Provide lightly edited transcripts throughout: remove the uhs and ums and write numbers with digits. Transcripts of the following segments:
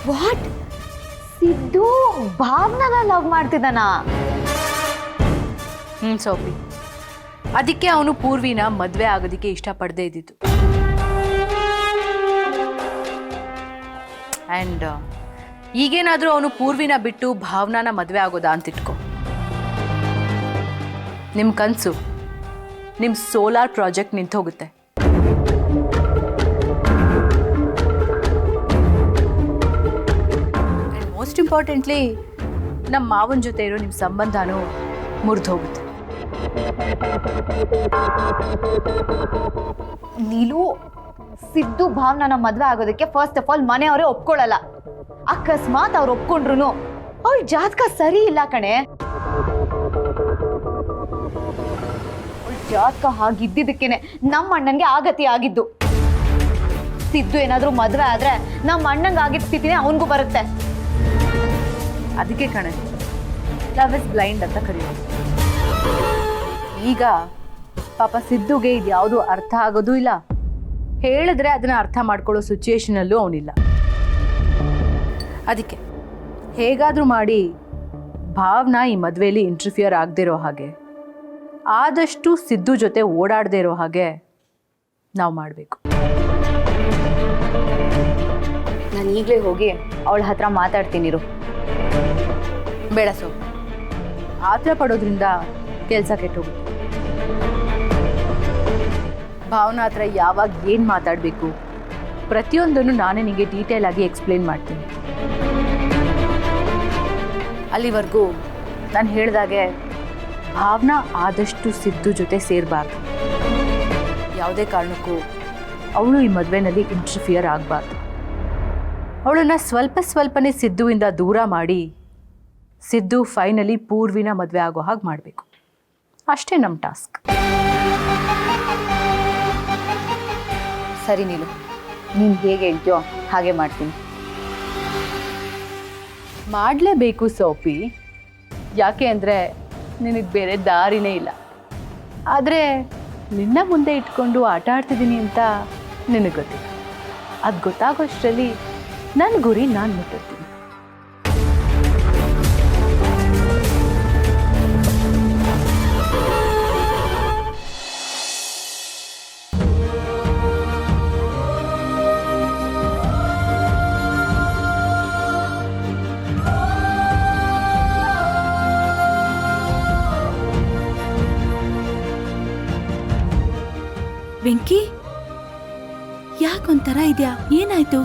What? Siddu ಭಾವನಾನ love ಮಾಡ್ತಿದ್ದಾನಾ? Sophie, ಅದಕ್ಕೆ ಅವನು ಪೂರ್ವಿನ ಮದುವೆ ಆಗೋದಕ್ಕೆ ಇಷ್ಟಪಡದೇ ಇದ್ದಿತ್ತು. ಆ್ಯಂಡ್ ಈಗೇನಾದರೂ ಅವನು ಪೂರ್ವಿನ ಬಿಟ್ಟು ಭಾವನಾನ ಮದುವೆ ಆಗೋದಾ ಅಂತಿಟ್ಕೊ. ನಿಮ್ಮ ಕನಸು, ನಿಮ್ಮ ಸೋಲಾರ್ ಪ್ರಾಜೆಕ್ಟ್ ನಿಂತು ಹೋಗುತ್ತೆ. ಆ್ಯಂಡ್ ಮೋಸ್ಟ್ ಇಂಪಾರ್ಟೆಂಟ್ಲಿ ನಮ್ಮ ಮಾವನ ಜೊತೆ ಇರೋ ನಿಮ್ಮ ಸಂಬಂಧನೂ ಮುರಿದು ಹೋಗುತ್ತೆ. ನೀನು ಸಿದ್ದು ಭಾವನಾನ ಮದ್ವೆ ಆಗೋದಕ್ಕೆ ಫಸ್ಟ್ ಆಫ್ ಆಲ್ ಮನೆಯವರೇ ಒಪ್ಕೊಳ್ಳಲ್ಲ. ಅಕಸ್ಮಾತ್ ಅವ್ರು ಒಪ್ಕೊಂಡ್ರು ಅವ್ರ ಜಾತಕ ಸರಿ ಇಲ್ಲ ಕಣೆ. ಅವ್ರ ಜಾತಕ ಹಾಗಿದ್ದಿದ್ದಕ್ಕೇನೆ ನಮ್ಮ ಅಣ್ಣನ್ಗೆ ಆಗತಿ ಆಗಿದ್ದು. ಸಿದ್ದು ಏನಾದ್ರೂ ಮದ್ವೆ ಆದ್ರೆ ನಮ್ಮ ಅಣ್ಣಂಗೆ ಆಗಿದ್ದ ಸ್ಥಿತಿನೇ ಅವನಿಗೂ ಬರುತ್ತೆ. ಅದಕ್ಕೆ ಕಣೆ ಲವ್ ಇಸ್ ಬ್ಲೈಂಡ್ ಅಂತ ಕರೆಯೋದು. ಈಗ ಪಾಪ ಸಿದ್ದುಗೆ ಇದು ಯಾವುದು ಅರ್ಥ ಆಗೋದು ಇಲ್ಲ, ಹೇಳಿದ್ರೆ ಅದನ್ನ ಅರ್ಥ ಮಾಡ್ಕೊಳ್ಳೋ ಸಿಚುಯೇಷನಲ್ಲೂ ಅವನಿಲ್ಲ. ಅದಕ್ಕೆ ಹೇಗಾದರೂ ಮಾಡಿ ಭಾವನಾ ಈ ಮದುವೆಯಲ್ಲಿ ಇಂಟರ್ಫಿಯರ್ ಆಗದೆ ಇರೋ ಹಾಗೆ, ಆದಷ್ಟು ಸಿದ್ದು ಜೊತೆ ಓಡಾಡದೇ ಇರೋ ಹಾಗೆ ನಾವು ಮಾಡಬೇಕು. ನಾನು ಈಗಲೇ ಹೋಗಿ ಅವಳ ಹತ್ರ ಮಾತಾಡ್ತೀನಿರು. ಬೇಡ ಸೋ, ಆತರ ಪಡೋದ್ರಿಂದ ಕೆಲಸ ಕೆಟ್ಟೋಗುತ್ತೆ. ಭಾವನಾ ಹತ್ರ ಯಾವಾಗ ಏನು ಮಾತಾಡಬೇಕು ಪ್ರತಿಯೊಂದನ್ನು ನಾನೇ ನಿಮಗೆ ಡೀಟೇಲ್ ಆಗಿ ಎಕ್ಸ್ಪ್ಲೇನ್ ಮಾಡ್ತೀನಿ. ಅಲ್ಲಿವರೆಗೂ ನಾನು ಹೇಳಿದಾಗೆ ಭಾವನಾ ಆದಷ್ಟು ಸಿದ್ದು ಜೊತೆ ಸೇರಬಾರ್ದು. ಯಾವುದೇ ಕಾರಣಕ್ಕೂ ಅವಳು ಈ ಮದುವೆನಲ್ಲಿ ಇಂಟರ್ಫಿಯರ್ ಆಗಬಾರ್ದು. ಅವಳನ್ನು ಸ್ವಲ್ಪನೇ ಸಿದ್ದುವಿಂದ ದೂರ ಮಾಡಿ ಸಿದ್ದು ಫೈನಲಿ ಪೂರ್ವಿನ ಮದುವೆ ಆಗೋ ಹಾಗೆ ಮಾಡಬೇಕು. ಅಷ್ಟೇ ನಮ್ಮ ಟಾಸ್ಕ್. ಸರಿ ನೀನು ಹೇಗೆ ಹೇಳ್ತೀಯೋ ಹಾಗೆ ಮಾಡ್ತೀನಿ. ಮಾಡಲೇಬೇಕು ಸೋಫಿ, ಯಾಕೆ ಅಂದರೆ ನಿನಗೆ ಬೇರೆ ದಾರಿನೇ ಇಲ್ಲ. ಆದರೆ ನಿನ್ನ ಮುಂದೆ ಇಟ್ಕೊಂಡು ಆಟ ಆಡ್ತಿದ್ದೀನಿ ಅಂತ ನಿನಗೆ ಗೊತ್ತಿಲ್ಲ. ಅದು ಗೊತ್ತಾಗೋಷ್ಟರಲ್ಲಿ ನನ್ನ ಗುರಿ ನಾನು ಮುಟ್ಟಿರ್ತೀನಿ. ವೆಂಕಿ, ಯಾಕೊಂಥರ ಇದೆಯಾ? ಏನಾಯ್ತು?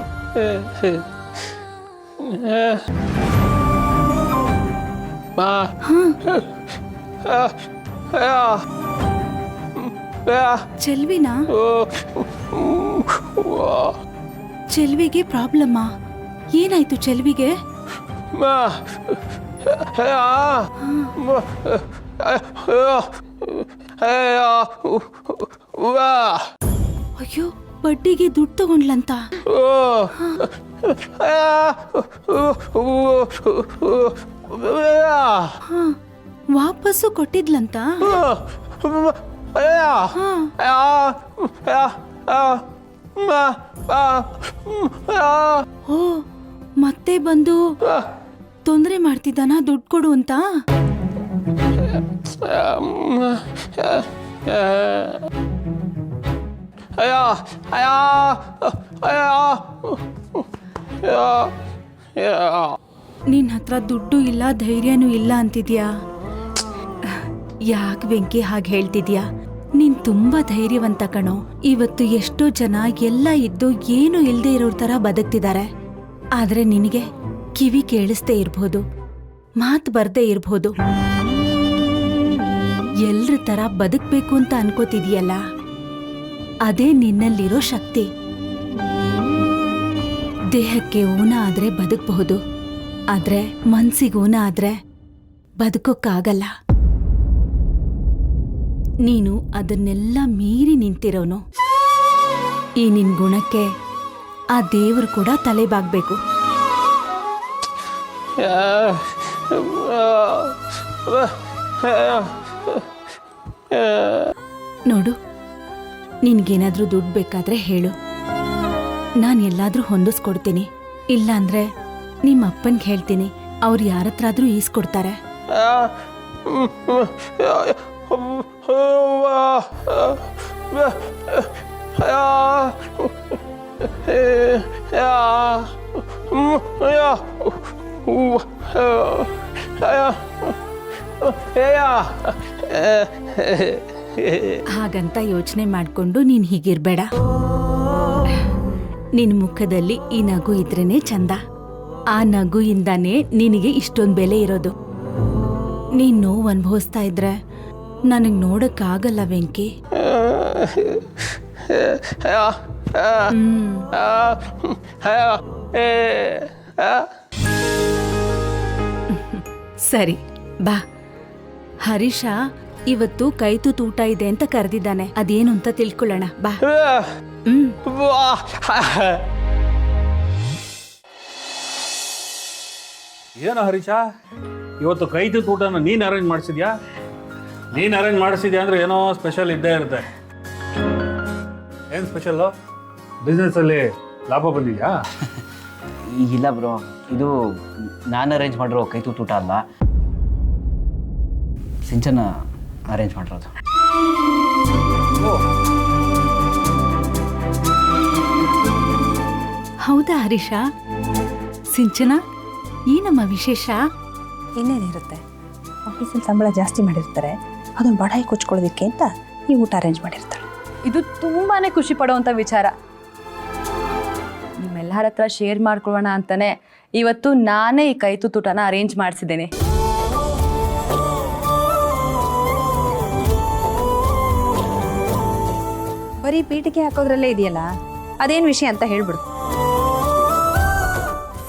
ಚೆಲ್ವಿನಾ? ಚೆಲ್ವಿಗೆ ಪ್ರಾಬ್ಲಮ್ಮಾ? ಏನಾಯ್ತು ಚೆಲ್ವಿಗೆ? ಅಯ್ಯೋ, ಬಡ್ಡಿಗೆ ದುಡ್ಡು ತಗೊಂಡ್ಲಂತ. ವಾಪಸ್ಸು ಕೊಟ್ಟಿದ್ಲಂತ. ಓ, ಮತ್ತೆ ಬಂದು ತೊಂದರೆ ಮಾಡ್ತಿದ್ದಾನ ದುಡ್ಡು ಕೊಡು ಅಂತ. ನಿನ್ ಹತ್ರ ದುಡ್ಡು ಇಲ್ಲ, ಧೈರ್ಯನೂ ಇಲ್ಲ ಅಂತಿದ್ಯಾ? ಯಾಕೆ ವೆಂಕಿ ಹಾಗೆ ಹೇಳ್ತಿದ್ಯಾ? ನೀನ್ ತುಂಬಾ ಧೈರ್ಯವಂತ ಕಣೋ. ಇವತ್ತು ಎಷ್ಟೋ ಜನ ಎಲ್ಲ ಇದ್ದು ಏನು ಇಲ್ದೇ ಇರೋ ತರ ಬದುಕ್ತಿದ್ದಾರೆ. ಆದ್ರೆ ನಿನಗೆ ಕಿವಿ ಕೇಳಿಸ್ದೇ ಇರ್ಬೋದು, ಮಾತು ಬರ್ದೇ ಇರ್ಬೋದು. ಎಲ್ರ ತರ ಬದುಕ್ಬೇಕು ಅಂತ ಅನ್ಕೋತಿದ್ಯಲ್ಲ, ಅದೇ ನಿನ್ನಲ್ಲಿರೋ ಶಕ್ತಿ. ದೇಹಕ್ಕೆ ಊನ ಆದ್ರೆ ಬದುಕಬಹುದು, ಆದ್ರೆ ಮನ್ಸಿಗೆ ಊನ ಆದ್ರೆ ಬದುಕೋಕ್ಕಾಗಲ್ಲ. ನೀನು ಅದನ್ನೆಲ್ಲ ಮೀರಿ ನಿಂತಿರೋನು. ಈ ನಿನ್ ಗುಣಕ್ಕೆ ಆ ದೇವರು ಕೂಡ ತಲೆಬಾಗ್ಬೇಕು. ನೋಡು, ನಿನ್ಗೇನಾದ್ರೂ ದುಡ್ಡು ಬೇಕಾದ್ರೆ ಹೇಳು, ನಾನು ಎಲ್ಲಾದ್ರೂ ಹೊಂದಿಸ್ಕೊಡ್ತೀನಿ. ಇಲ್ಲಾಂದ್ರೆ ನಿಮ್ಮ ಅಪ್ಪನ್ಗೆ ಹೇಳ್ತೀನಿ, ಅವ್ರು ಯಾರತ್ರಾದ್ರೂ ಈಸ್ಕೊಡ್ತಾರೆ. ಹಾಗಂತ ಯೋಚನೆ ಮಾಡ್ಕೊಂಡು ನೀನ್ ಹೀಗಿರ್ಬೇಡ. ನಿನ್ ಮುಖದಲ್ಲಿ ಈ ನಗು ಇದ್ರೇನೆ ಚಂದ. ಆ ನಗುಯಿಂದಾನೇ ನಿನಗೆ ಇಷ್ಟೊಂದ್ ಬೆಲೆ ಇರೋದು. ನೀನ್ ನೋವು ಅನುಭವಿಸ್ತಾ ಇದ್ರೆ ನನಗ್ ನೋಡಕ್ಕಾಗಲ್ಲ ವೆಂಕಿ. ಸರಿ ಬಾ. ಹರೀಶ ಇವತ್ತು ಕೈತೂತು ಊಟ ಇದೆ ಅಂತ ಕರೆದಿದ್ದಾನೆ, ಅದೇನು ಅಂತ ತಿಳ್ಕೊಳ್ಳೋಣ ಬಾ. ಏನು ಹರೀಶ, ಇವತ್ತು ಕೈತೂತು ಊಟನ ನೀನು ಅರೇಂಜ್ ಮಾಡಿಸಿದ್ಯಾ? ನೀನು ಅರೇಂಜ್ ಮಾಡಿಸಿದ್ಯಾ ಅಂದರೆ ಏನೋ ಸ್ಪೆಷಲ್ ಇದ್ದೇ ಇರುತ್ತೆ. ಏನು ಸ್ಪೆಷಲ್ಲು? ಬಿಸ್ನೆಸ್ಸಲ್ಲಿ ಲಾಭ ಬಂದಿದೆಯಾ? ಇಲ್ಲ ಬ್ರೋ, ಇದು ನಾನು ಅರೇಂಜ್ ಮಾಡಿರೋ ಕೈತೂತು ಊಟ ಅಲ್ಲ, ಸಿಂಚನ ಅರೇಂಜ್ ಮಾಡಿರೋದು. ಹೌದಾ ಹರೀಶ? ಸಿಂಚನ, ಈ ನಮ್ಮ ವಿಶೇಷ ಇನ್ನೇನಿರುತ್ತೆ, ಆಫೀಸಲ್ಲಿ ಸಂಬಳ ಜಾಸ್ತಿ ಮಾಡಿರ್ತಾರೆ, ಅದನ್ನು ಬಡಾಯಿ ಕೊಚ್ಕೊಳ್ಳೋದಕ್ಕೆ ಅಂತ ಈ ಊಟ ಅರೇಂಜ್ ಮಾಡಿರ್ತಾಳೆ. ಇದು ತುಂಬಾ ಖುಷಿ ಪಡುವಂಥ ವಿಚಾರ. ನಿಮ್ಮೆಲ್ಲರ ಹತ್ರ ಶೇರ್ ಮಾಡ್ಕೊಳ್ಳೋಣ ಅಂತಾನೆ ಇವತ್ತು ನಾನೇ ಈ ಕೈತೂತೂಟನ ಅರೇಂಜ್ ಮಾಡಿಸಿದ್ದೇನೆ. ಬರೀ ಪೀಠಿಗೆ ಹಾಕೋದ್ರಲ್ಲೇ ಇದೆಯಲ್ಲ, ಅದೇನು ವಿಷಯ ಅಂತ ಹೇಳ್ಬಿಡು.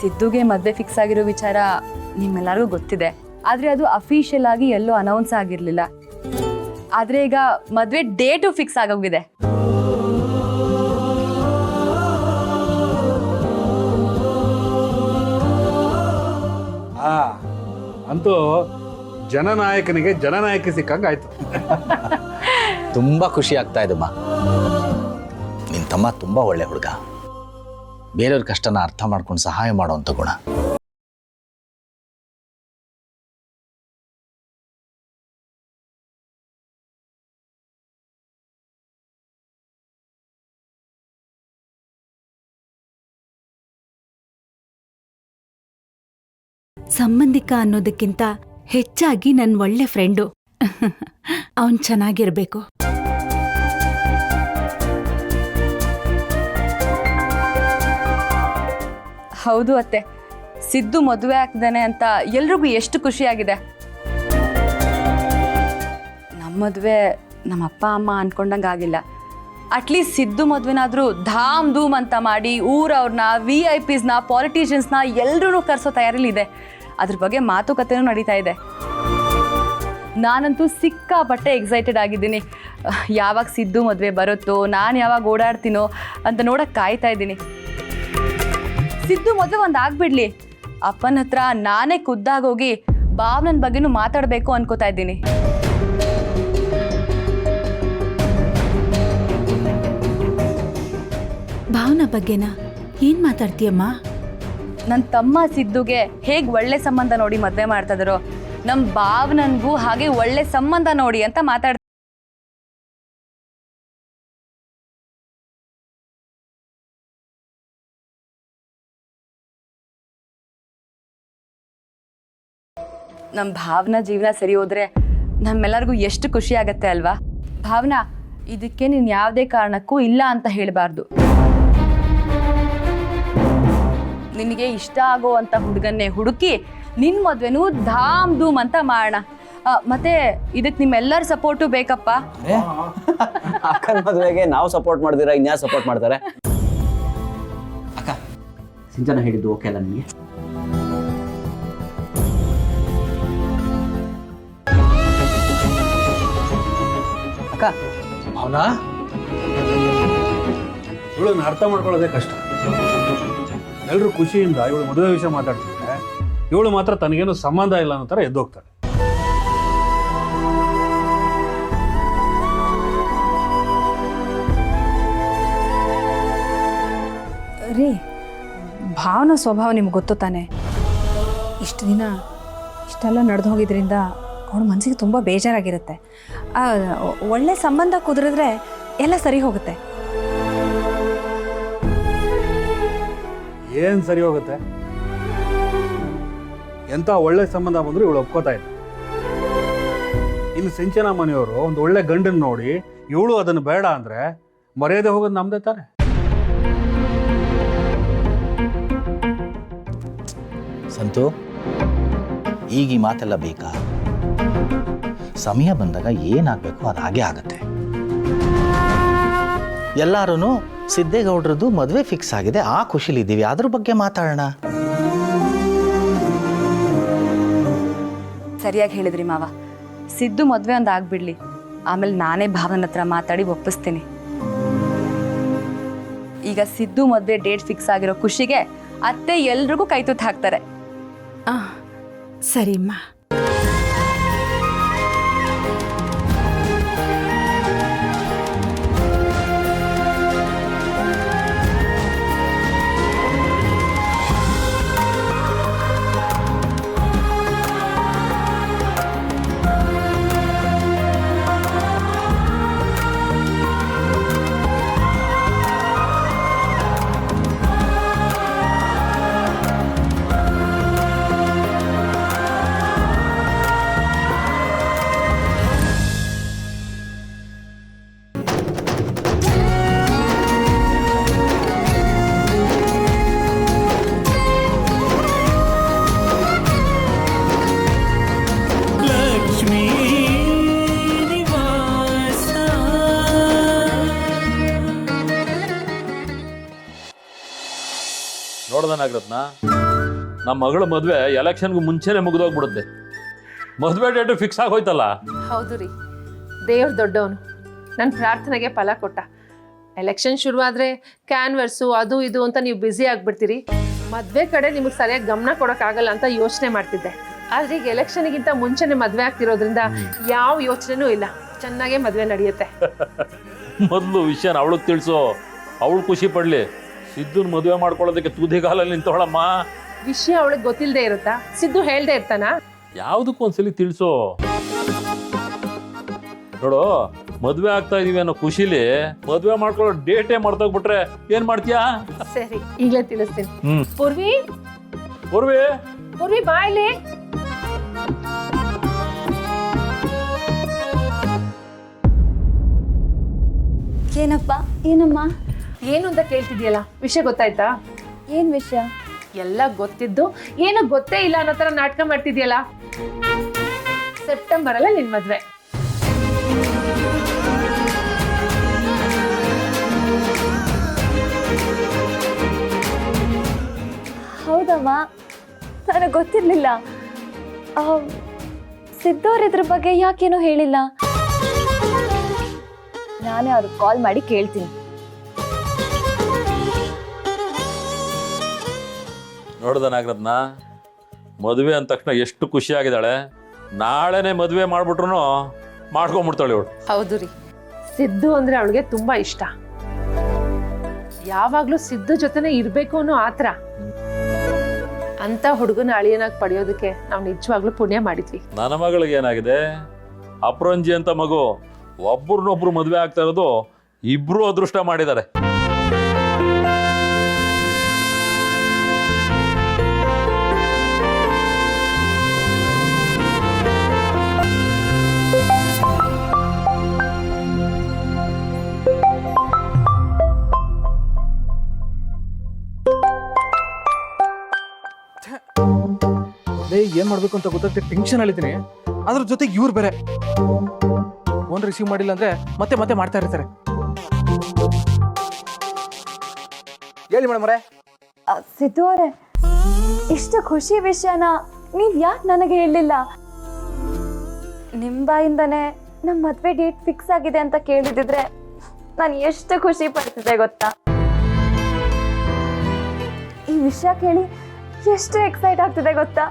ಸಿದ್ದುಗೆ ಮದುವೆ ಫಿಕ್ಸ್ ಆಗಿರೋ ವಿಚಾರ ನಿಮ್ಮೆಲ್ಲರಿಗೂ ಗೊತ್ತಿದೆ, ಆದರೆ ಅದು ಅಫಿಷಿಯಲ್ ಆಗಿ ಎಲ್ಲೂ ಅನೌನ್ಸ್ ಆಗಿರಲಿಲ್ಲ. ಆದರೆ ಈಗ ಮದುವೆ ಡೇಟು ಫಿಕ್ಸ್ ಆಗೋಗಿದೆ. ಅಂತೂ ಜನನಾಯಕನಿಗೆ ಜನನಾಯಕಿ ಸಿಕ್ಕಂಗಾಯ್ತು. ತುಂಬ ಖುಷಿ ಆಗ್ತಾ ಇದಮ್ಮ. ನಿನ್ನ ತಮ್ಮ ತುಂಬ ಒಳ್ಳೆ ಹುಡುಗ, ಬೇರೆಯವ್ರ ಕಷ್ಟನ ಅರ್ಥ ಮಾಡ್ಕೊಂಡು ಸಹಾಯ ಮಾಡೋವಂಥ ಗುಣ. ಸಂಬಂಧಿಕ ಅನ್ನೋದಕ್ಕಿಂತ ಹೆಚ್ಚಾಗಿ ನನ್ ಒಳ್ಳೆ ಫ್ರೆಂಡು. ಅವನ್ ಚೆನ್ನಾಗಿರ್ಬೇಕು. ಹೌದು ಅತ್ತೆ, ಸಿದ್ದು ಮದುವೆ ಆಗ್ತಿದ್ದಾನೆ ಅಂತ ಎಲ್ರಿಗೂ ಎಷ್ಟು ಖುಷಿಯಾಗಿದೆ. ನಮ್ಮ ಮದುವೆ ನಮ್ಮ ಅಪ್ಪ ಅಮ್ಮ ಅನ್ಕೊಂಡಂಗೆ ಆಗಿಲ್ಲ. ಅಟ್ಲೀಸ್ಟ್ ಸಿದ್ದು ಮದುವೆನಾದರೂ ಧಾಮ್ ಧೂಮ್ ಅಂತ ಮಾಡಿ ಊರವ್ರನ್ನ, VIPsನ, ಪಾಲಿಟಿಷಿಯನ್ಸ್ನ ಎಲ್ಲರೂ ಕರೆಸೋ ತಯಾರಿಲಿದೆ. ಅದ್ರ ಬಗ್ಗೆ ಮಾತುಕತೆನೂ ನಡೀತಾ ಇದೆ. ನಾನಂತೂ ಸಿಕ್ಕಾಪಟ್ಟೆ ಎಕ್ಸೈಟೆಡ್ ಆಗಿದ್ದೀನಿ. ಯಾವಾಗ ಸಿದ್ದು ಮದುವೆ ಬರುತ್ತೋ, ನಾನು ಯಾವಾಗ ಓಡಾಡ್ತೀನೋ ಅಂತ ನೋಡಕ್ಕೆ ಕಾಯ್ತಾ ಇದ್ದೀನಿ. ಸಿದ್ದು ಮದುವೆ ಒಂದು ಆಗ್ಬಿಡ್ಲಿ, ಅಪ್ಪನ ಹತ್ರ ನಾನೇ ಖುದ್ದಾಗೋಗಿ ಭಾವನನ್ ಬಗ್ಗೆನೂ ಮಾತಾಡಬೇಕು ಅನ್ಕೋತಾ ಇದ್ದೀನಿ. ಭಾವನಾ ಬಗ್ಗೆನಾ? ಏನ್ ಮಾತಾಡ್ತೀಯಮ್ಮ? ನನ್ನ ತಮ್ಮ ಸಿದ್ದುಗೆ ಹೇಗೆ ಒಳ್ಳೆ ಸಂಬಂಧ ನೋಡಿ ಮದುವೆ ಮಾಡ್ತಾ ಇದಾರೋ, ನಮ್ಮ ಭಾವನನ್ಗೂ ಹಾಗೆ ಒಳ್ಳೆ ಸಂಬಂಧ ನೋಡಿ ಅಂತ ಮಾತಾಡ್ತೀನಿ. ನಮ್ಮ ಭಾವನಾ ಜೀವನ ಸರಿ ಹೋದ್ರೆ ನಮ್ಮೆಲ್ಲರಿಗೂ ಎಷ್ಟು ಖುಷಿ ಆಗತ್ತೆ ಅಲ್ವಾ? ಭಾವನಾ, ಇದಕ್ಕೆ ನೀನು ಯಾವುದೇ ಕಾರಣಕ್ಕೂ ಇಲ್ಲ ಅಂತ ಹೇಳಬಾರ್ದು. ನಿನಗೆ ಇಷ್ಟ ಆಗೋವಂಥ ಹುಡುಗನ್ನೇ ಹುಡುಕಿ ನಿನ್ನ ಮದುವೆನೂ ಧಾಮ್ ಧೂಮ್ ಅಂತ ಮಾಡೋಣ. ಮತ್ತೆ ಇದಕ್ಕೆ ನಿಮ್ಮೆಲ್ಲರ ಸಪೋರ್ಟು ಬೇಕಪ್ಪ. ಅಕ್ಕನ ಮದುವೆಗೆ ನಾವು ಸಪೋರ್ಟ್ ಮಾಡಿದಿರ ಇನ್ಯಾರು ಸಪೋರ್ಟ್ ಮಾಡ್ತಾರೆ? ಅಕ್ಕ, ಸಿಂಚನ ಹೇಳಿದ್ದು ಓಕೆ ಅಲ್ಲ ನಿಮಗೆ? ಅಕ್ಕ, ಅವನಾ ಇವಳನ್ನ ಅರ್ಥ ಮಾಡ್ಕೊಳ್ಳೋದೇ ಕಷ್ಟ. ಎಲ್ಲರೂ ಖುಷಿಯಿಂದ ಇವಳು ಮದುವೆ ವಿಷಯ ಮಾತಾಡ್ತಿದ್ರೆ ಇವಳು ಮಾತ್ರ ತನಗೇನು ಸಂಬಂಧ ಇಲ್ಲ ಅನ್ನೋ ಥರ ಎದ್ದೋಗ್ತಾಳೆ. ರೀ, ಭಾವನಾ ಸ್ವಭಾವ ನಿಮ್ಗೆ ಗೊತ್ತು ತಾನೆ. ಇಷ್ಟು ದಿನ ಇಷ್ಟೆಲ್ಲ ನಡೆದು ಹೋಗಿದ್ರಿಂದ ಅವಳ ಮನಸ್ಸಿಗೆ ತುಂಬ ಬೇಜಾರಾಗಿರುತ್ತೆ. ಒಳ್ಳೆ ಸಂಬಂಧ ಕುದುರಿದ್ರೆ ಎಲ್ಲ ಸರಿ ಹೋಗುತ್ತೆ. ಏನು ಸರಿ ಹೋಗುತ್ತೆ? ಎಂಥ ಒಳ್ಳೆ ಸಂಬಂಧ ಬಂದರೂ ಇವಳು ಒಪ್ಕೋತಾ ಇಲ್ಲ. ಇನ್ನು ಸಿಂಚನ ಮನೆಯವರು ಒಂದು ಒಳ್ಳೆ ಗಂಡನ ನೋಡಿ ಇವಳು ಅದನ್ನು ಬೇಡ ಅಂದರೆ ಮರ್ಯಾದೆ ಹೋಗೋದು ನಮ್ದೇ ತಾನೆ. ಸಂತು, ಈಗ ಈ ಮಾತೆಲ್ಲ ಬೇಕಾ? ಸಮಯ ಬಂದಾಗ ಏನಾಗಬೇಕು ಅದು ಹಾಗೆ ಆಗತ್ತೆ. ಎಲ್ಲರೂ ಸಿದ್ದೇಗೌಡ್ರದ್ದು ಮದುವೆ ಫಿಕ್ಸ್ ಆಗಿದೆ, ಆ ಖುಷಿಲಿದ್ದೀವಿ, ಅದ್ರ ಬಗ್ಗೆ ಮಾತಾಡೋಣ. ಸರಿಯಾಗಿ ಹೇಳಿದ್ರಿ ಮಾವ. ಸಿದ್ದು ಮದುವೆ ಒಂದು ಆಗ್ಬಿಡ್ಲಿ, ಆಮೇಲೆ ನಾನೇ ಭಾವನ ಹತ್ರ ಮಾತಾಡಿ ಒಪ್ಪಿಸ್ತೀನಿ. ಈಗ ಸಿದ್ದು ಮದುವೆ ಡೇಟ್ ಫಿಕ್ಸ್ ಆಗಿರೋ ಖುಷಿಗೆ ಅತ್ತೆ ಎಲ್ರಿಗೂ ಕೈ ತುತ್ತು ಹಾಕ್ತಾರೆ. ಸರಿಮ್ಮ. ನೋಡ್ದನಾಗ್ರತ್ನ, ನಮ್ಮ ಮಗಳ ಮದುವೆ ಎಲೆಕ್ಷನ್ಗೂ ಮುಂಚೆನೆ ಮುಗಿದೋಗ್ಬಿಡುತ್ತೆ. ಮದುವೆ ಡೇಟು ಫಿಕ್ಸ್ ಆಗೋಯ್ತಲ್ಲ. ಹೌದು ರೀ, ದೇವ್ರ ದೊಡ್ಡವನು ನನ್ನ ಪ್ರಾರ್ಥನೆಗೆ ಫಲ ಕೊಟ್ಟ. ಎಲೆಕ್ಷನ್ ಶುರುವಾದರೆ ಕ್ಯಾನ್ವರ್ಸು ಅದು ಇದು ಅಂತ ನೀವು ಬ್ಯುಸಿ ಆಗಿಬಿಡ್ತೀರಿ. ಮದುವೆ ಕಡೆ ನಿಮಗೆ ಸರಿಯಾಗಿ ಗಮನ ಕೊಡೋಕ್ಕಾಗಲ್ಲ ಅಂತ ಯೋಚನೆ ಮಾಡ್ತಿದ್ದೆ. ಆದರೆ ಈಗ ಎಲೆಕ್ಷನ್ಗಿಂತ ಮುಂಚೆನೆ ಮದುವೆ ಆಗ್ತಿರೋದ್ರಿಂದ ಯಾವ ಯೋಚನೆನೂ ಇಲ್ಲ, ಚೆನ್ನಾಗೇ ಮದುವೆ ನಡೆಯುತ್ತೆ. ಮೊದಲು ವಿಷಯನ ಅವಳಿಗೆ ತಿಳಿಸು, ಅವಳು ಖುಷಿ ಪಡಲಿ. ಸಿದ್ದುನ ಮದುವೆ ಮಾಡ್ಕೊಳ್ಳೋದಕ್ಕೆ ತುದಿಗಾಲಲ್ಲಿ ನಿಂತವಳಮ್ಮ. ವಿಷಯ ಅವಳಿಗೆ ಗೊತ್ತಿಲ್ಲದೆ ಇರುತ್ತಾ? ಸಿದ್ದು ಹೇಳ್ದೆ ಇರ್ತಾನ? ಯಾವುದಕ್ಕೂ ಒಂದ್ಸಲಿ ತಿಳಿಸು. ನೋಡು, ಮದುವೆ ಆಗ್ತಾ ಇದೀವಿ ಅನ್ನೋ ಖುಷಿಲಿ ಮದುವೆ ಮಾಡ್ಕೊಳ್ಳೋ ಡೇಟೇ ಮರ್ತೋಗ್ಬಿಟ್ರೆ ಏನ್ ಮಾಡ್ತೀಯಾ? ಸರಿ, ಈಗಲೇ ತಿಳಿಸ್ತೀನಿ. ಪೂರ್ವಿ, ಪೂರ್ವಿ, ಪೂರ್ವಿ ಬಾಯ್ಲಿ. ಏನಪ್ಪ? ಏನಮ್ಮ? ಏನು ಅಂತ ಕೇಳ್ತಿದ್ಯಲ್ಲ, ವಿಷಯ ಗೊತ್ತಾಯ್ತಾ? ಏನ್ ವಿಷಯ? ಎಲ್ಲ ಗೊತ್ತಿದ್ದು ಏನು ಗೊತ್ತೇ ಇಲ್ಲ ಅನ್ನೋ ತರ ನಾಟಕ ಮಾಡ್ತಿದ್ಯಲ್ಲ. ಸೆಪ್ಟೆಂಬರ್ ಅಲ್ಲ ನಿನ್ ಮದ್ವೆ. ಹೌದಮ್ಮ, ನನಗೆ ಗೊತ್ತಿರ್ಲಿಲ್ಲ. ಸಿದ್ದೋರ್ ಇದ್ರ ಬಗ್ಗೆ ಯಾಕೇನೋ ಹೇಳಿಲ್ಲ. ನಾನೇ ಅವ್ರಿಗೆ ಕಾಲ್ ಮಾಡಿ ಕೇಳ್ತೀನಿ. ನೋಡ್ದನಾಗ್ರತ್ನ, ಮದುವೆ ಅಂದ ತಕ್ಷಣ ಎಷ್ಟು ಖುಷಿಯಾಗಿದ್ದಾಳೆ. ನಾಳೆನೆ ಮದುವೆ ಮಾಡ್ಬಿಟ್ರು ಮಾಡ್ಕೊಂಡ್ಬಿಡ್ತಾಳೆ ಇವಳು. ಹೌದು ರೀ, ಸಿದ್ದು ಅಂದ್ರೆ ಅವಳಿಗೆ ತುಂಬಾ ಇಷ್ಟ. ಯಾವಾಗ್ಲೂ ಸಿದ್ದು ಜೊತೆನೆ ಇರ್ಬೇಕು ಅನ್ನೋ ಆತರ. ಅಂತ ಹುಡುಗನ ಅಳಿಯನಾಗಿ ಪಡೆಯೋದಕ್ಕೆ ನಾವು ನಿಜವಾಗ್ಲೂ ಪುಣ್ಯ ಮಾಡಿದ್ವಿ. ನನ್ನ ಮಗಳಿಗೆ ಏನಾಗಿದೆ, ಅಪರಂಜಿ ಅಂತ ಮಗು, ಒಬ್ರನ್ನೊಬ್ರು ಮದುವೆ ಆಗ್ತಾ ಇರೋದು ಇಬ್ರು ಅದೃಷ್ಟ ಮಾಡಿದ್ದಾರೆ. ಏನ್ ಮಾಡ್ಬೇಕು ಅಂತ ಗೊತ್ತಾಗ್ತದೆ, ಟೆನ್ಷನ್ ಅಲ್ಲಿದ್ದೀನಿ. ಅದ್ರ ಜೊತೆಗೆ ಇವ್ರು ಬೇರೆ ಫೋನ್ ರಿಸೀವ್ ಮಾಡಿಲ್ಲ ಅಂದ್ರೆ ಮತ್ತೆ ಮತ್ತೆ ಮಾಡ್ತಾ ಇರ್ತಾರೆ. ಹೇಳಿ ಮೇಡಮ್ ಅವರೇ. ಸಿದ್ದು ಅವರೇ, ಇಷ್ಟು ಖುಷಿ ವಿಷಯನ ನೀವ್ ಯಾಕೆ ನನಗೆ ಹೇಳಿಲ್ಲ? ನಿಮ್ ಬಾಯಿಂದಾನೆ ನಮ್ಮ ಮದ್ವೆ ಡೇಟ್ ಫಿಕ್ಸ್ ಆಗಿದೆ ಅಂತ ಕೇಳಿದಿದ್ರೆ ನಾನು ಎಷ್ಟು ಖುಷಿ ಪಡ್ತಿದ್ದೆ ಗೊತ್ತಾ? ಈ ವಿಷಯ ಕೇಳಿ ಎಷ್ಟು ಎಕ್ಸೈಟ್ ಆಗ್ತಿದೆ ಗೊತ್ತಾ?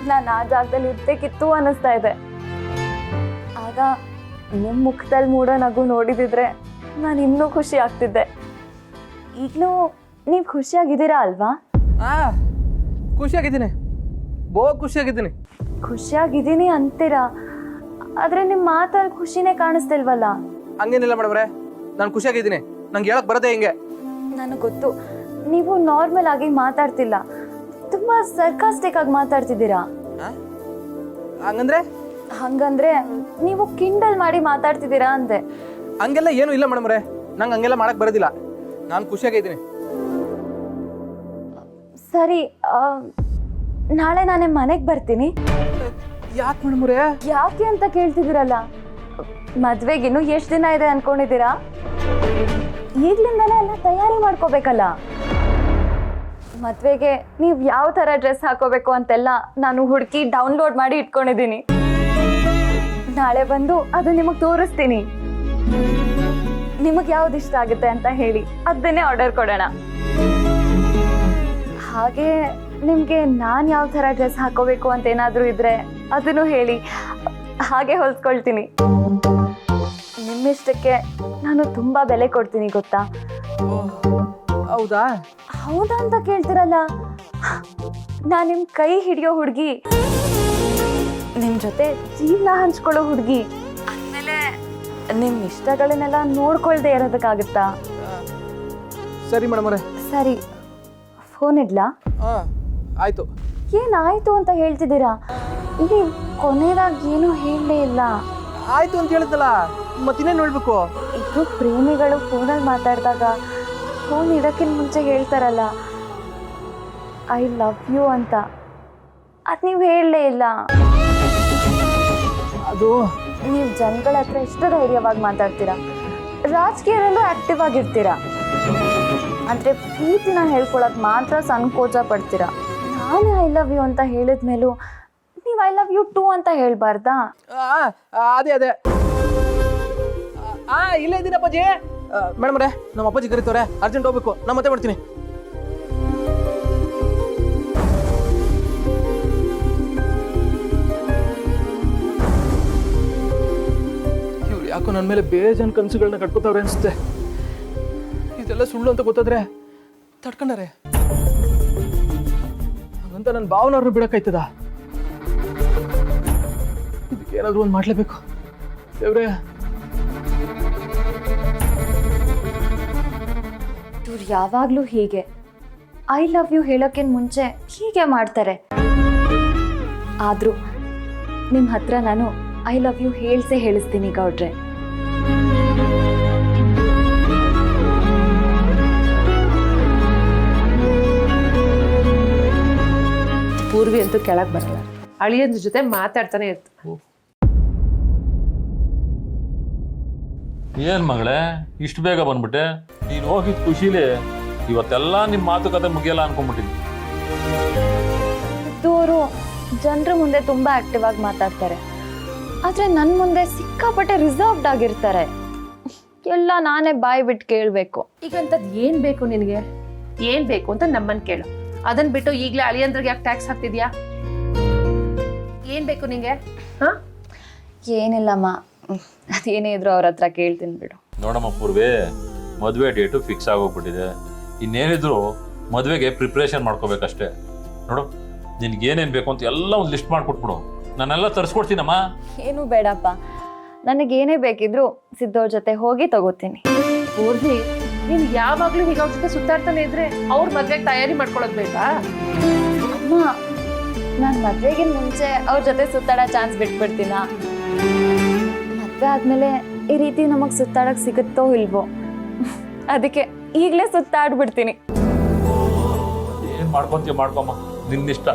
ನಾನು ಆ ಜಾಗದಲ್ಲಿ ಇರ್ಬೇಕಿತ್ತು ಅನ್ನಿಸ್ತಾ ಇದೆ. ಆಗ ನಿಮ್ಮ ಮುಖದಲ್ಲಿ ಮೂಡೋ ನಗು ನೋಡಿದಿದ್ರೆ ನಾನು ಇನ್ನೂ ಖುಷಿ ಆಗ್ತಿದ್ದೆ. ಈಗಲೂ ನೀವು ಖುಷಿಯಾಗಿದ್ದೀರಾ ಅಲ್ವಾ? ಖುಷಿಯಾಗಿದ್ದೀನಿ. ಖುಷಿಯಾಗಿದ್ದೀನಿ. ಖುಷಿಯಾಗಿದ್ದೀನಿ ಅಂತೀರಾ, ಆದ್ರೆ ನಿಮ್ಮ ಮಾತಲ್ಲಿ ಖುಷಿನೇ ಕಾಣಿಸ್ತಿಲ್ವಲ್ಲ. ಹಂಗೇನಿಲ್ಲ ಮೇಡಮ್ರೆ, ನಾನು ಖುಷಿಯಾಗಿದ್ದೀನಿ. ನಂಗೆ ಹೇಳಕ್ ಬರದೆ ಹಿಂಗೆ. ನನಗೆ ಗೊತ್ತು, ನೀವು ನಾರ್ಮಲ್ ಆಗಿ ಮಾತಾಡ್ತಿಲ್ಲ, ತುಂಬಾ ಸರ್ಕಾಸ್ಟಿಕ್ ಆಗಿ ಮಾತಾಡ್ತಿದ್ದೀರಾ. ಹಂಗಂದ್ರೆ ಹಂಗಂದ್ರೆ ನೀವು ಕಿಂಡಲ್ ಮಾಡಿ ಮಾತಾಡ್ತಿದ್ದೀರಾ ಅಂದೆ. ಹಂಗೆಲ್ಲ ಏನು ಇಲ್ಲ ಮೇಡಮ್ರೆ, ನಂಗೆ ಹಂಗೆಲ್ಲ ಮಾಡಕ್ ಬರೋದಿಲ್ಲ. ನಾನು ಖುಷಿಯಾಗಿದ್ದೀನಿ. ಸರಿ, ನಾಳೆ ನಾನೇ ಮನೆಗೆ ಬರ್ತೀನಿ. ಯಾಕೆ ಮೇಡಮ್ರೆ? ಯಾಕೆ ಅಂತ ಕೇಳ್ತಿದ್ದೀರಲ್ಲ, ಮದ್ವೆಗಿನ್ನು ಎಷ್ಟು ದಿನ ಇದೆ ಅನ್ಕೊಂಡಿದ್ದೀರಾ? ಈಗ್ಲಿಂದನೇ ಎಲ್ಲ ತಯಾರಿ ಮಾಡ್ಕೋಬೇಕಲ್ಲ. ಮದ್ವೆಗೆ ನೀವು ಯಾವ ಥರ ಡ್ರೆಸ್ ಹಾಕೋಬೇಕು ಅಂತೆಲ್ಲ ನಾನು ಹುಡುಕಿ ಡೌನ್ಲೋಡ್ ಮಾಡಿ ಇಟ್ಕೊಂಡಿದ್ದೀನಿ. ನಾಳೆ ಬಂದು ಅದು ನಿಮಗೆ ತೋರಿಸ್ತೀನಿ. ನಿಮಗೆ ಯಾವ್ದು ಇಷ್ಟ ಆಗುತ್ತೆ ಅಂತ ಹೇಳಿ ಅದನ್ನೇ ಆರ್ಡರ್ ಕೊಡೋಣ. ಹಾಗೆ ನಿಮಗೆ ನಾನು ಯಾವ ಥರ ಡ್ರೆಸ್ ಹಾಕೋಬೇಕು ಅಂತ ಏನಾದರೂ ಇದ್ರೆ ಅದನ್ನು ಹೇಳಿ, ಹಾಗೆ ಹೊಲ್ಸ್ಕೊಳ್ತೀನಿ. ನಿಮ್ಮಿಷ್ಟಕ್ಕೆ ನಾನು ತುಂಬ ಬೆಲೆ ಕೊಡ್ತೀನಿ ಗೊತ್ತಾ? ಹೌದಾ? ಹೌದಾ ಅಂತ ಕೇಳ್ತಿರಲ್ಲ, ನಾನು ನಿಮ್ಮ ಕೈ ಹಿಡಿಯೋ ಹುಡುಗಿ, ನಿಮ್ಮ ಜೊತೆ ಜೀವನ ಹಂಚ್ಕೊಳ್ಳೋ ಹುಡುಗಿ ಅಂದಮೇಲೆ ನಿಮ್ಮ ಇಷ್ಟಗಳನ್ನೆಲ್ಲ ನೋಡ್ಕೊಳ್ದೆ ಇರೋದಕ್ಕಾಗುತ್ತಾ? ಸರಿ ಮೇಡಮ್ರೆ. ಸರಿ, ಫೋನ್ ಇಡ್ಲಾ? ಆಯ್ತು. ಏನಾಯ್ತು ಅಂತ ಹೇಳ್ತಿದ್ದೀರಾ? ಇಲ್ಲಿ ಕೊನೆಯದಾಗಿ ಏನೂ ಹೇಳಲೇ ಇಲ್ಲ. ಆಯ್ತು ಅಂತ ಹೇಳಿದ್ನಲ್ಲ, ಮತ್ತಿನ್ನೇ ನೋಡ್ಬೇಕು. ಇದು ಪ್ರೇಮಿಗಳು ಫೋನಲ್ಲಿ ಮಾತಾಡಿದಾಗ ಫೋನ್ ಇಡೋಕ್ಕಿಂತ ಮುಂಚೆ ಹೇಳ್ತಾರಲ್ಲ, ಐ ಲವ್ ಯು ಅಂತ. ಅದು ನೀವು ಹೇಳಲೇ ಇಲ್ಲ. ಅದು ನೀವು ಜನಗಳ ಹತ್ರ ಎಷ್ಟು ಧೈರ್ಯವಾಗಿ ಮಾತಾಡ್ತೀರಾ, ರಾಜಕೀಯದಲ್ಲೂ ಆಕ್ಟಿವ್ ಆಗಿರ್ತೀರಾ, ಅಂದರೆ ಪ್ರೀತಿನ ಹೇಳ್ಕೊಳಕ್ ಮಾತ್ರ ಸಂಕೋಚ ಪಡ್ತೀರಾ. ನಾನು ಐ ಲವ್ ಯು ಅಂತ ಹೇಳಿದ್ಮೇಲೂ ನೀವು ಐ ಲವ್ ಯು ಟು ಅಂತ ಹೇಳ್ಬಾರ್ದಾ? ಅದೇ ಅದೇ. ಇಲ್ಲೇ ಇದ್ದೀನಿ ಅಪ್ಪಾಜಿ. ಮೇಡಮ್ರೆ, ನಮ್ಮ ಅಪ್ಪಾಜಿ ಕರೀತವ್ರೆ, ಅರ್ಜೆಂಟ್ ಹೋಗ್ಬೇಕು. ನಾನು ಮತ್ತೆ ಮಾಡ್ತೀನಿ. ಇವ್ರು ಯಾಕೋ ನನ್ನ ಮೇಲೆ ಬೇಜಾನ್ ಕನಸುಗಳನ್ನ ಕಟ್ಕೋತಾವ್ರೆ ಅನ್ಸುತ್ತೆ. ಇದೆಲ್ಲ ಸುಳ್ಳು ಅಂತ ಗೊತ್ತಾದ್ರೆ ತಡ್ಕೊಂಡಾರೆ. ಹಾಗಂತ ನನ್ನ ಭಾವನವ್ರನ್ನ ಬಿಡಕ್ಕಾಯ್ತದ? ಇದಕ್ಕೇನಾದ್ರೂ ಒಂದು ಮಾಡ್ಲೇಬೇಕು. ದೇವ್ರೇ, ಇವ್ರು ಯಾವಾಗಲೂ ಹೀಗೆ ಐ ಲವ್ ಯು ಹೇಳೋಕ್ಕಿಂತ ಮುಂಚೆ ಹೀಗೆ ಮಾಡ್ತಾರೆ. ಆದರೂ ನಿಮ್ಮ ಹತ್ರ ನಾನು ಐ ಲವ್ ಯು ಹೇಳಿಸ್ತೀನಿ ಗೌಡ್ರೆ. ಪೂರ್ವಿ ಅಂತೂ ಕೆಳಗೆ ಬರಲ್ಲ, ಅಳಿಯಂದ್ರ ಜೊತೆ ಮಾತಾಡ್ತಾನೆ ಇರ್ತಾನೆ. ಏನ್ ಮಗಳೇ ಇಷ್ಟು ಬೇಗ ಬಂದ್ಬಿಟ್ಟೆ? ನೀನು ಹೋಗಿದ್ ಖುಷಿಲೇ ಇವತ್ತೆಲ್ಲ ನಿಮ್ಮ ಮಾತುಕತೆ ಮುಗಿಯಲ್ಲ ಅನ್ಕೊಂಡ್ಬಿಟ್ಟಿದ್ವಿ. ಇದ್ದವರು ಜನರ ಮುಂದೆ ತುಂಬ ಆಕ್ಟಿವ್ ಆಗಿ ಮಾತಾಡ್ತಾರೆ, ಆದರೆ ನನ್ನ ಮುಂದೆ ಸಿಕ್ಕಾಪಟ್ಟೆ ರಿಸರ್ವ್ಡ್ ಆಗಿರ್ತಾರೆ. ಎಲ್ಲ ನಾನೇ ಬಾಯಿ ಬಿಟ್ಟು ಕೇಳಬೇಕು. ಈಗ ಅಂಥದ್ದು ಏನು ಬೇಕು ನಿನಗೆ? ಏನು ಬೇಕು ಅಂತ ನಮ್ಮನ್ನು ಕೇಳು. ಅದನ್ನ ಬಿಟ್ಟು ಈಗಲೇ ಅಳಿಯಂದ್ರಿಗೆ ಯಾಕೆ ಟ್ಯಾಕ್ಸ್ ಹಾಕ್ತಿದ್ಯಾ? ಏನು ಬೇಕು ನಿಂಗೆ? ಹಾಂ, ಏನಿಲ್ಲಮ್ಮ, ಅದೇನೇ ಇದ್ರು ಅವ್ರ ಹತ್ರ ಕೇಳ್ತೀನಿ ಬಿಡು. ನೋಡಮ್ಮ ಪೂರ್ವಿ, ಮದುವೆ ಡೇಟು ಫಿಕ್ಸ್ ಆಗೋಗ್ಬಿಟ್ಟಿದೆ. ಇನ್ನೇನಿದ್ರು ಮದುವೆಗೆ ಪ್ರಿಪ್ರೇಷನ್ ಮಾಡ್ಕೋಬೇಕಷ್ಟೇ. ನೋಡು, ನಿನ್ಗೇನೇನು ಬೇಕು ಅಂತ ಎಲ್ಲ ಒಂದು ಲಿಸ್ಟ್ ಮಾಡಿಕೊಟ್ಬಿಡು, ನಾನೆಲ್ಲ ತರಿಸ್ಕೊಡ್ತೀನಮ್ಮ. ಏನೂ ಬೇಡಪ್ಪ, ನನಗೇನೇ ಬೇಕಿದ್ರು ಸಿದ್ದವ್ರ ಜೊತೆ ಹೋಗಿ ತಗೋತೀನಿ. ಪೂರ್ವಿ, ನೀನು ಯಾವಾಗಲೂ ಈಗ ಅವ್ರ ಜೊತೆ ಸುತ್ತಾಡ್ತಾನೆ ಇದ್ರೆ ಅವ್ರ ಮದ್ವೆಗೆ ತಯಾರಿ ಮಾಡ್ಕೊಳ್ಳೋದು ಬೇಕಾ? ಅಮ್ಮ, ನಾನು ಮದ್ವೆಗಿನ ಮುಂಚೆ ಅವ್ರ ಜೊತೆ ಸುತ್ತಾಡೋ ಚಾನ್ಸ್ ಬಿಟ್ಬಿಡ್ತೀನ? ಮದ್ವೆ ಆದ್ಮೇಲೆ ಈ ರೀತಿ ನಮಗೆ ಸುತ್ತಾಡಕ್ ಸಿಗುತ್ತೋ ಇಲ್ವೋ, ಅದಕ್ಕೆ ಈಗಲೇ ಸುತ್ತಾಡ್ಬಿಡ್ತೀನಿ. ಏನು ಮಾಡ್ಕೊಂತೀಯ ಮಾಡ್ಕೊಮ್ಮ, ನಿನ್ನಿಷ್ಟ.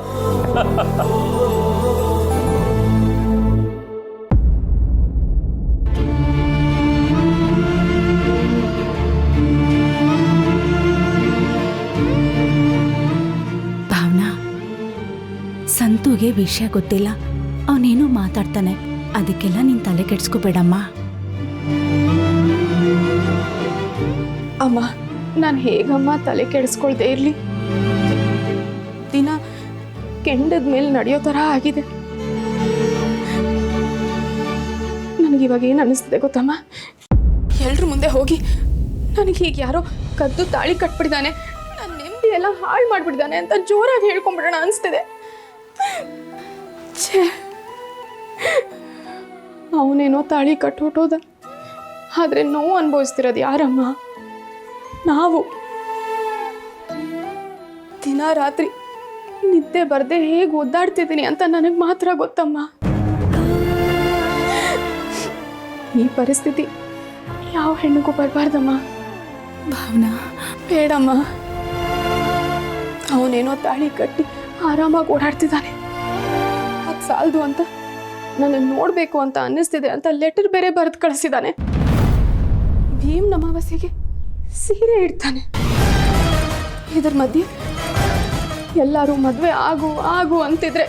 ಭಾವನಾ, ಸಂತುಗೆ ವಿಷಯ ಗೊತ್ತಿಲ್ಲ, ಅವನೇನೋ ಮಾತಾಡ್ತಾನೆ. ಅದಕ್ಕೆಲ್ಲ ನೀನು ತಲೆ ಕೆಡ್ಸ್ಕೋಬೇಡಮ್ಮ. ಅಮ್ಮ, ನಾನು ಹೇಗಮ್ಮ ತಲೆ ಕೆಡಿಸ್ಕೊಳ್ದೆ ಇರಲಿ? ದಿನ ಕೆಂಡದ ಮೇಲೆ ನಡೆಯೋ ಥರ ಆಗಿದೆ. ನನಗಿವಾಗ ಏನು ಅನ್ನಿಸ್ತಿದೆ ಗೊತ್ತಮ್ಮ? ಎಲ್ರ ಮುಂದೆ ಹೋಗಿ ನನಗೆ ಹೀಗೆ ಯಾರೋ ಕದ್ದು ತಾಳಿ ಕಟ್ಬಿಟ್ಟಿದ್ದಾನೆ, ನನ್ನ ನೆಮ್ಮದಿ ಎಲ್ಲ ಹಾಳು ಮಾಡಿಬಿಟ್ಟಿದ್ದಾನೆ ಅಂತ ಜೋರಾಗಿ ಹೇಳ್ಕೊಂಬಿಡೋಣ ಅನಿಸ್ತಿದೆ. ಛೇ, ಅವನೇನೋ ತಾಳಿ ಕಟ್ಟೋಟೋದ, ಆದರೆ ನೋವು ಅನುಭವಿಸ್ತಿರೋದು ಯಾರಮ್ಮ? ನಾವು. ದಿನ ರಾತ್ರಿ ನಿದ್ದೆ ಬರದೆ ಹೇಗೆ ಒದ್ದಾಡ್ತಿದ್ದೀನಿ ಅಂತ ನನಗೆ ಮಾತ್ರ ಗೊತ್ತಮ್ಮ. ಈ ಪರಿಸ್ಥಿತಿ ಯಾವ ಹೆಣ್ಣಿಗೂ ಬರಬಾರ್ದಮ್ಮ. ಭಾವನಾ, ಬೇಡಮ್ಮ. ಅವನೇನೋ ತಾಳಿ ಕಟ್ಟಿ ಆರಾಮಾಗಿ ಓಡಾಡ್ತಿದ್ದಾನೆ. ಅದು ಸಾಲದು ಅಂತ ನನ್ನನ್ನು ನೋಡಬೇಕು ಅಂತ ಅನ್ನಿಸ್ತಿದೆ ಅಂತ ಲೆಟರ್ ಬೇರೆ ಬರೆದು ಕಳಿಸಿದ್ದಾನೆ. ಭೀಮ್ ಅಮಾವಾಸ್ಯೆಗೆ ಸೀರೆ ಇಡ್ತಾನೆ. ಇದ್ರ ಮಧ್ಯೆ ಎಲ್ಲರೂ ಮದುವೆ ಆಗು ಆಗು ಅಂತಿದ್ರೆ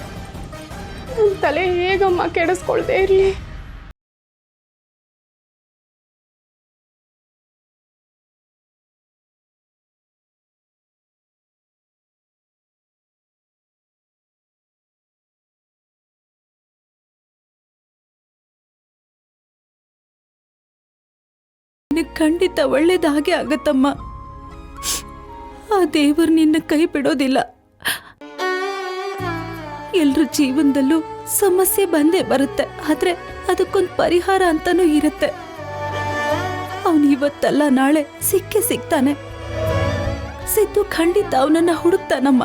ನನ್ನ ತಲೆ ಹೇಗಮ್ಮ ಕೆಡಿಸ್ಕೊಳ್ದೇ ಇರಲಿ? ಖಂಡಿತ ಒಳ್ಳೇದಾಗೆ ಆಗತ್ತಮ್ಮ. ಆ ದೇವರು ನಿನ್ನ ಕೈ ಬಿಡೋದಿಲ್ಲ. ಎಲ್ರ ಜೀವನದಲ್ಲೂ ಸಮಸ್ಯೆ ಬಂದೇ ಬರುತ್ತೆ, ಆದ್ರೆ ಅದಕ್ಕೊಂದು ಪರಿಹಾರ ಅಂತಾನೂ ಇರುತ್ತೆ. ಅವನು ಇವತ್ತಲ್ಲ ನಾಳೆ ಸಿಕ್ಕೇ ಸಿಗ್ತಾನೆ. ಸಿದ್ದು ಖಂಡಿತ ಅವನನ್ನ ಹುಡುಕ್ತಾನಮ್ಮ.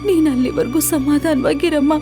ನೀನಲ್ಲಿವರೆಗೂ ಸಮಾಧಾನವಾಗಿರಮ್ಮ.